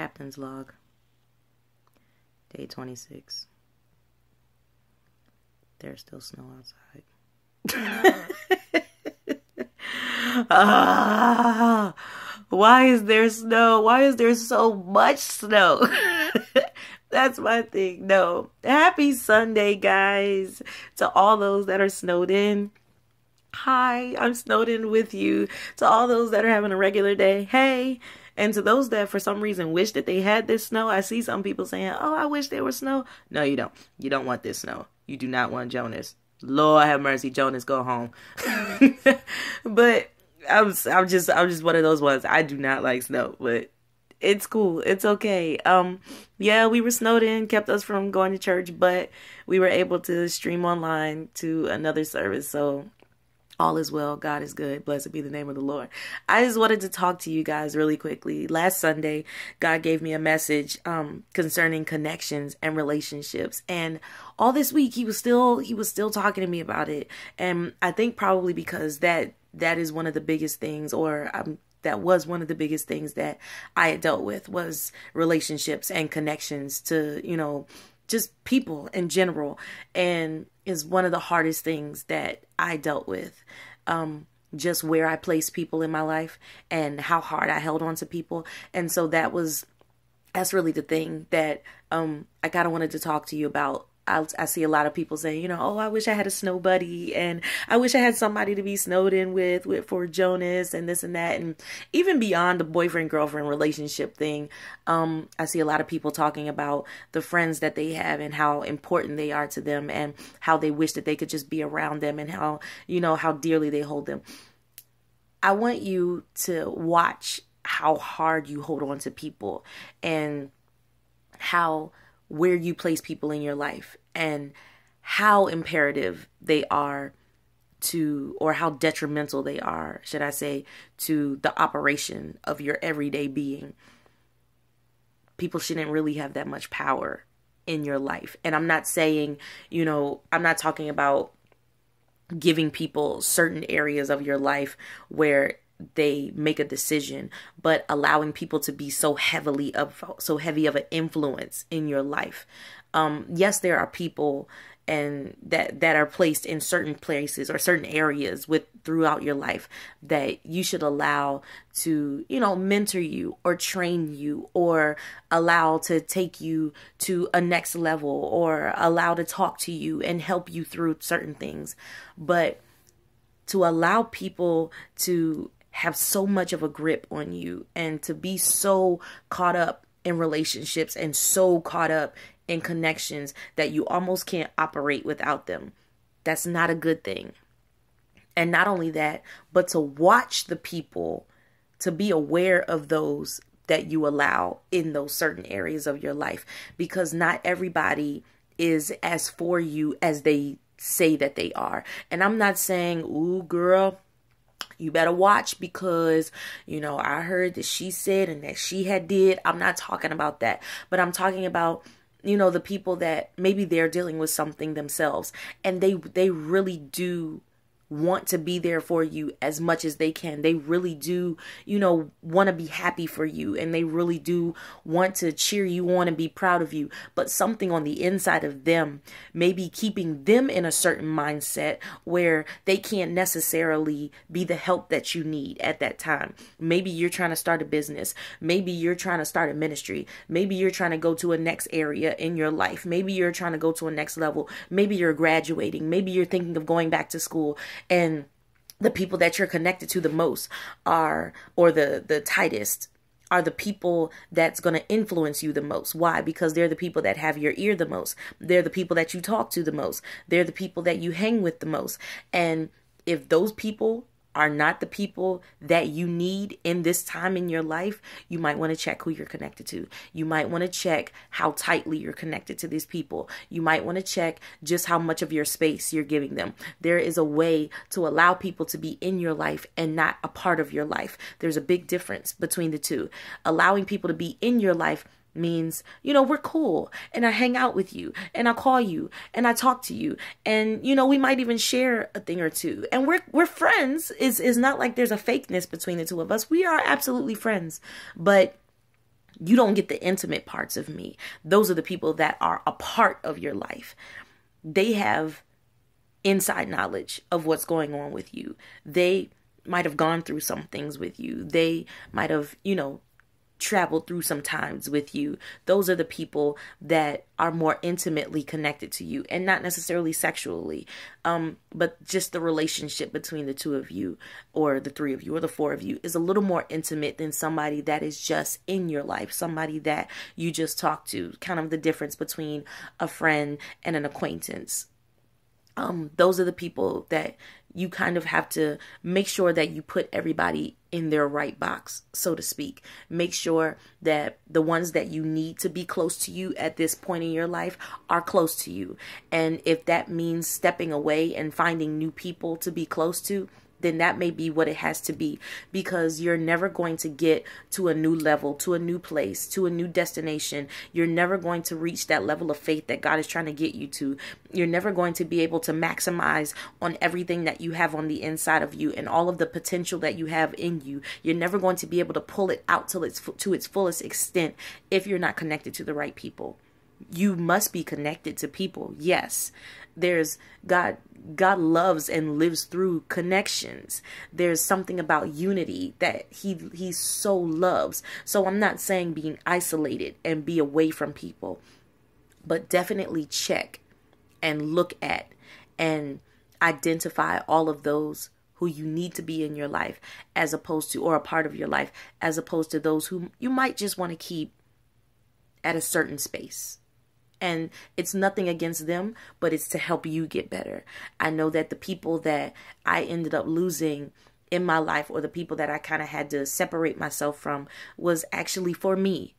Captain's log. Day 26. There's still snow outside. Why is there snow? Why is there so much snow? That's my thing. No. Happy Sunday, guys. To all those that are snowed in. Hi, I'm snowed in with you. To all those that are having a regular day. Hey. And to those that for some reason wish that they had this snow. I see some people saying, oh, I wish there was snow. No, you don't. You don't want this snow. You do not want Jonas. Lord have mercy, Jonas, go home. But I'm just one of those ones. I do not like snow, but it's cool. It's okay. Yeah, we were snowed in, kept us from going to church, but we were able to stream online to another service. So all is well. God is good. Blessed be the name of the Lord. I just wanted to talk to you guys really quickly. Last Sunday, God gave me a message concerning connections and relationships. And all this week, he was still talking to me about it. And I think probably because that is one of the biggest things, or that was one of the biggest things that I had dealt with, was relationships and connections to, just people in general, and is one of the hardest things that I dealt with. Just where I placed people in my life and how hard I held on to people. And so that's really the thing that I kind of wanted to talk to you about. I see a lot of people saying, oh, I wish I had a snow buddy, and I wish I had somebody to be snowed in with for Jonas and this and that. And even beyond the boyfriend-girlfriend relationship thing, I see a lot of people talking about the friends that they have and how important they are to them and how they wish that they could just be around them and how, how dearly they hold them. I want you to watch how hard you hold on to people and where you place people in your life and how imperative they are to, or how detrimental they are, should I say, to the operation of your everyday being. People shouldn't really have that much power in your life. And I'm not saying, I'm not talking about giving people certain areas of your life where they make a decision, but allowing people to be so heavy of an influence in your life. Yes, there are people and that are placed in certain places or certain areas throughout your life that you should allow to, mentor you or train you or allow to take you to a next level or allow to talk to you and help you through certain things. But to allow people to have so much of a grip on you and to be so caught up in relationships and so caught up in connections that you almost can't operate without them. That's not a good thing. And not only that, but to watch the people, to be aware of those that you allow in those certain areas of your life, because not everybody is as for you as they say that they are. And I'm not saying, ooh, girl, you better watch because, I heard that she said and that she had did. I'm not talking about that, but I'm talking about, the people that maybe they're dealing with something themselves and they really do want to be there for you as much as they can. They really do, want to be happy for you, and they really do want to cheer you on and be proud of you. But something on the inside of them may be keeping them in a certain mindset where they can't necessarily be the help that you need at that time. Maybe you're trying to start a business. Maybe you're trying to start a ministry. Maybe you're trying to go to a next area in your life. Maybe you're trying to go to a next level. Maybe you're graduating. Maybe you're thinking of going back to school. And the people that you're connected to the most or the tightest are the people that's going to influence you the most. Why? Because they're the people that have your ear the most. They're the people that you talk to the most. They're the people that you hang with the most. And if those people are not the people that you need in this time in your life, you might want to check who you're connected to. You might want to check how tightly you're connected to these people. You might want to check just how much of your space you're giving them. There is a way to allow people to be in your life and not a part of your life. There's a big difference between the two. Allowing people to be in your life means, we're cool and I hang out with you and I call you and I talk to you and, we might even share a thing or two and we're friends. Is not like there's a fakeness between the two of us. We are absolutely friends, but You don't get the intimate parts of me. Those are the people that are a part of your life. They have inside knowledge of what's going on with you. They might have gone through some things with you. They might have, traveled through some times with you. Those are the people that are more intimately connected to you, and not necessarily sexually, but just the relationship between the two of you, or the three of you, or the four of you, is a little more intimate than somebody that is just in your life, somebody that you just talk to. Kind of the difference between a friend and an acquaintance. Those are the people that you kind of have to make sure that you put everybody in their right box, so to speak. Make sure that the ones that you need to be close to you at this point in your life are close to you. And if that means stepping away and finding new people to be close to, then that may be what it has to be, because you're never going to get to a new level, to a new place, to a new destination. You're never going to reach that level of faith that God is trying to get you to. You're never going to be able to maximize on everything that you have on the inside of you and all of the potential that you have in you. You're never going to be able to pull it out to its fullest extent if you're not connected to the right people. You must be connected to people. Yes, there's God loves and lives through connections. There's something about unity that he so loves. So I'm not saying being isolated and be away from people, but definitely check and look at and identify all of those who you need to be in your life, as opposed to, or a part of your life, as opposed to those who you might just want to keep at a certain space. And it's nothing against them, but it's to help you get better. I know that the people that I ended up losing in my life, or the people that I kind of had to separate myself from, was actually for me.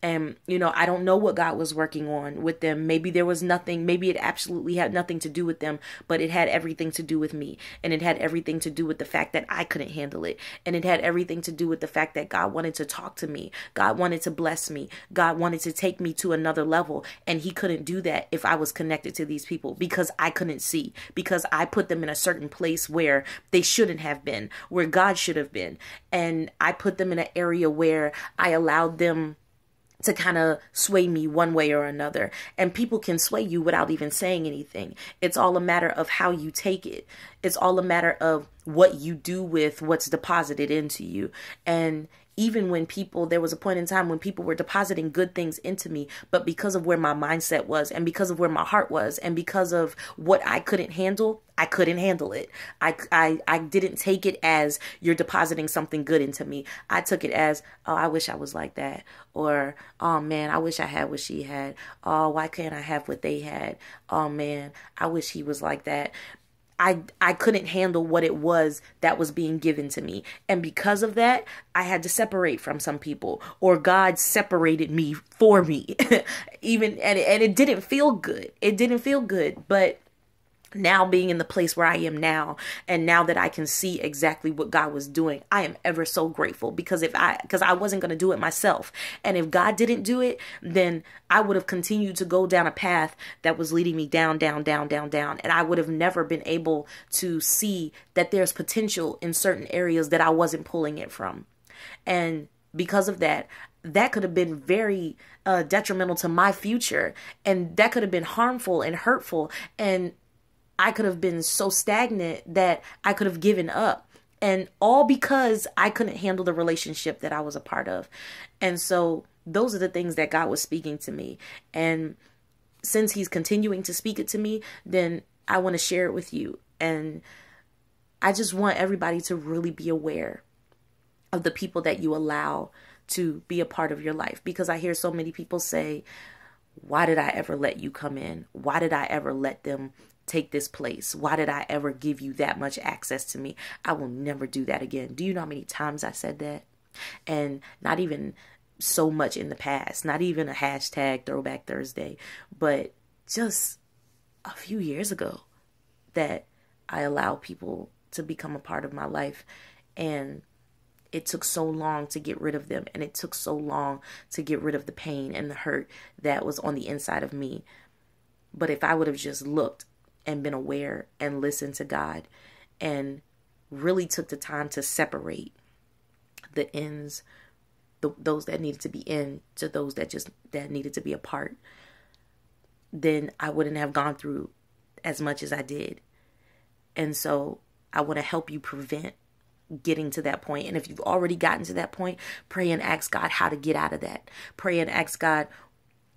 And, I don't know what God was working on with them. Maybe there was nothing. Maybe it absolutely had nothing to do with them, but it had everything to do with me. And it had everything to do with the fact that I couldn't handle it. And it had everything to do with the fact that God wanted to talk to me. God wanted to bless me. God wanted to take me to another level. And he couldn't do that if I was connected to these people, because I couldn't see, because I put them in a certain place where they shouldn't have been, where God should have been. And I put them in an area where I allowed them to kind of sway me one way or another. And people can sway you without even saying anything. It's all a matter of how you take it. It's all a matter of what you do with what's deposited into you. And even when there was a point in time when people were depositing good things into me, but because of where my mindset was, and because of where my heart was, and because of what I couldn't handle, I couldn't handle it. I didn't take it as you're depositing something good into me. I took it as, oh, I wish I was like that. Or, oh man, I wish I had what she had. Oh, why can't I have what they had? Oh man, I wish he was like that. I couldn't handle what it was that was being given to me. And because of that, I had to separate from some people, or God separated me for me. And it didn't feel good. It didn't feel good, but now being in the place where I am now, and now that I can see exactly what God was doing, I am ever so grateful, because I wasn't going to do it myself. And if God didn't do it, then I would have continued to go down a path that was leading me down, down, down, down, down. And I would have never been able to see that there's potential in certain areas that I wasn't pulling it from. And because of that, that could have been very detrimental to my future. And that could have been harmful and hurtful. And I could have been so stagnant that I could have given up, and all because I couldn't handle the relationship that I was a part of. And so those are the things that God was speaking to me. And since he's continuing to speak it to me, then I want to share it with you. And I just want everybody to really be aware of the people that you allow to be a part of your life. Because I hear so many people say, why did I ever let you come in? Why did I ever let them take this place? Why did I ever give you that much access to me? I will never do that again. Do you know how many times I said that? And not even so much in the past, not even a hashtag Throwback Thursday, but just a few years ago, that I allowed people to become a part of my life. And it took so long to get rid of them. And it took so long to get rid of the pain and the hurt that was on the inside of me. But if I would have just looked and been aware and listened to God, and really took the time to separate the ins those that needed to be in to those that needed to be apart, then I wouldn't have gone through as much as I did. And so I want to help you prevent getting to that point. And if you've already gotten to that point, pray and ask God how to get out of that. Pray and ask God,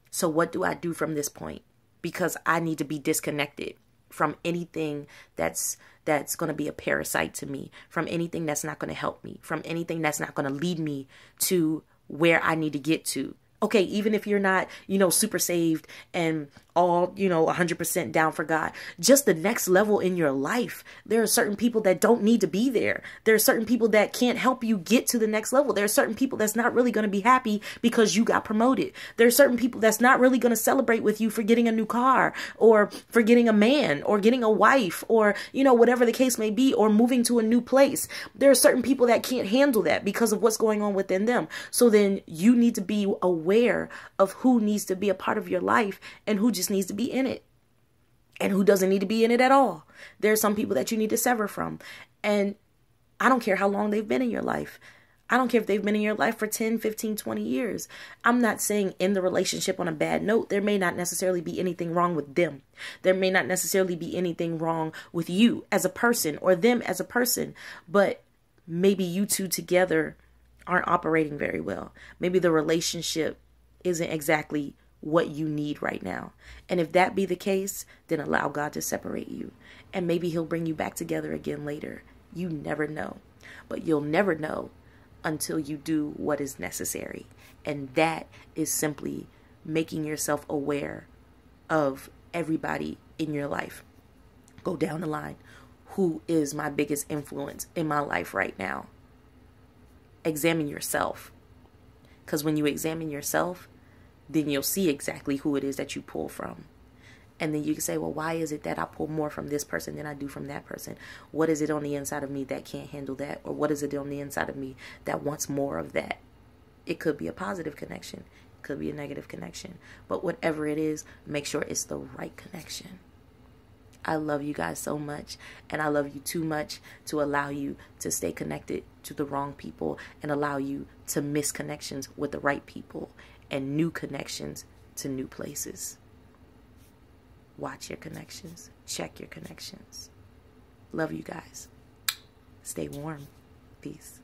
so what do I do from this point? Because I need to be disconnected from anything that's going to be a parasite to me, from anything that's not going to help me, from anything that's not going to lead me to where I need to get to. Okay, even if you're not, super saved and all, 100% down for God, just the next level in your life. There are certain people that don't need to be there. There are certain people that can't help you get to the next level. There are certain people that's not really going to be happy because you got promoted. There are certain people that's not really going to celebrate with you for getting a new car or for getting a man or getting a wife or, whatever the case may be, or moving to a new place. There are certain people that can't handle that because of what's going on within them. So then you need to be aware of who needs to be a part of your life and who just needs to be in it and who doesn't need to be in it at all. There are some people that you need to sever from. And I don't care how long they've been in your life. I don't care if they've been in your life for 10, 15, 20 years. I'm not saying end the relationship on a bad note. There may not necessarily be anything wrong with them. There may not necessarily be anything wrong with you as a person or them as a person. But maybe you two together aren't operating very well. Maybe the relationship isn't exactly what you need right now. And if that be the case, then allow God to separate you. And maybe he'll bring you back together again later. You never know. But you'll never know until you do what is necessary. And that is simply making yourself aware of everybody in your life. Go down the line. Who is my biggest influence in my life right now? Examine yourself. Because when you examine yourself, then you'll see exactly who it is that you pull from. And then you can say, well, why is it that I pull more from this person than I do from that person? What is it on the inside of me that can't handle that? Or what is it on the inside of me that wants more of that? It could be a positive connection. It could be a negative connection. But whatever it is, make sure it's the right connection. I love you guys so much, and I love you too much to allow you to stay connected to the wrong people and allow you to miss connections with the right people and new connections to new places. Watch your connections. Check your connections. Love you guys. Stay warm. Peace.